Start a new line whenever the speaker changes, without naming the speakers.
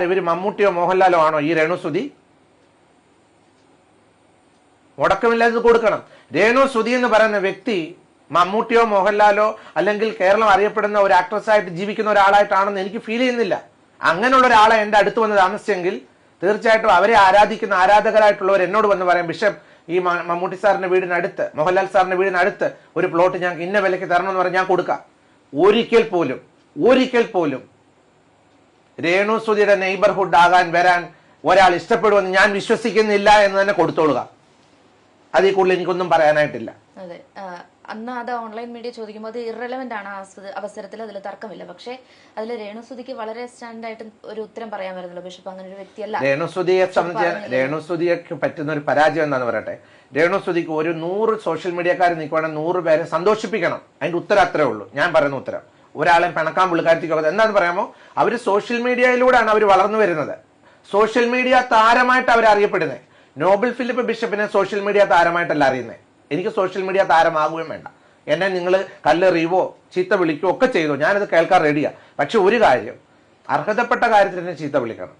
ഇവർ മമ്മൂട്ടിയോ മോഹൻലാലോ ആണോ ഈ രേണുസുതി? മുടക്കമില്ലാതെ കൊടുക്കണം. രേണുസുതി എന്ന് പറയുന്ന വ്യക്തി മമ്മൂട്ടിയോ മോഹൻലാലോ അല്ലെങ്കിൽ കേരളം അറിയപ്പെടുന്ന ഒരു ആക്ട്രസ്സായിട്ട് ജീവിക്കുന്ന ഒരാളായിട്ടാണെന്ന് എനിക്ക് ഫീൽ ചെയ്യുന്നില്ല. അങ്ങനെയുള്ള ഒരാളെ എൻ്റെ അടുത്ത് വന്ന് താമസിച്ചെങ്കിൽ തീർച്ചയായിട്ടും അവരെ ആരാധിക്കുന്ന ആരാധകരായിട്ടുള്ളവർ എന്നോട് വന്ന് പറയാം, ബിഷപ്പ് ഈ മമ്മൂട്ടി സാറിന്റെ വീടിനടുത്ത്, മോഹൻലാൽ സാറിന്റെ വീടിനടുത്ത് ഒരു പ്ലോട്ട് ഞങ്ങൾക്ക് ഇന്ന വിലയ്ക്ക് തരണമെന്ന് പറഞ്ഞാൽ ഞാൻ കൊടുക്കാം. ഒരിക്കൽ പോലും രേണുസുതിയുടെ നെയ്ബർഹുഡ് ആകാൻ വരാൻ ഒരാൾ ഇഷ്ടപ്പെടുമെന്ന് ഞാൻ വിശ്വസിക്കുന്നില്ല എന്ന് തന്നെ കൊടുത്തോളുക. അതിൽ കൂടുതൽ എനിക്കൊന്നും പറയാനായിട്ടില്ല.
അതെ, അന്ന് അത് ഓൺലൈൻ മീഡിയ ചോദിക്കുമ്പോൾ അത് ഇറലവന്റ് ആണ്. അവസരത്തിൽ അതിൽ തർക്കമില്ല. പക്ഷേ അതിൽ രേണുസുതിക്ക് വളരെ സ്റ്റാൻഡായിട്ട് ഒരു ഉത്തരം പറയാൻ വരുന്നല്ലോ. ബിഷപ്പ് അങ്ങനെ ഒരു വ്യക്തിയല്ല.
രേണുസുതിയെ സംബന്ധിച്ച് രേണുസുതിക്ക് പറ്റുന്ന ഒരു പരാജയം എന്താന്ന് പറയട്ടെ, രേണുസുതിക്ക് ഒരു 100 സോഷ്യൽ മീഡിയക്കാർ നിൽക്കുവാണെങ്കിൽ 100 പേരെ സന്തോഷിപ്പിക്കണം. അതിന്റെ ഉത്തരം അത്രേ ഉള്ളൂ. ഞാൻ പറയുന്ന ഉത്തരം ഒരാളെ പിണക്കാൻ പുള്ളിക്കാരത്തിക്കൊക്കെ എന്താന്ന് പറയാമോ, അവർ സോഷ്യൽ മീഡിയയിലൂടെയാണ് അവർ വളർന്നു വരുന്നത്. സോഷ്യൽ മീഡിയ താരമായിട്ട് അവർ അറിയപ്പെടുന്നത്. നോബൽ ഫിലിപ്പ് ബിഷപ്പിനെ സോഷ്യൽ മീഡിയ താരമായിട്ടല്ല അറിയുന്നത്. എനിക്ക് സോഷ്യൽ മീഡിയ താരമാകുകയും വേണ്ട. എന്നെ നിങ്ങൾ കല്ലെറിയുവോ ചീത്ത വിളിക്കുകയോ ഒക്കെ ചെയ്തോ, ഞാനത് കേൾക്കാൻ റെഡിയാ. പക്ഷെ ഒരു കാര്യം, അർഹതപ്പെട്ട കാര്യത്തിൽ എന്നെ ചീത്ത വിളിക്കണം.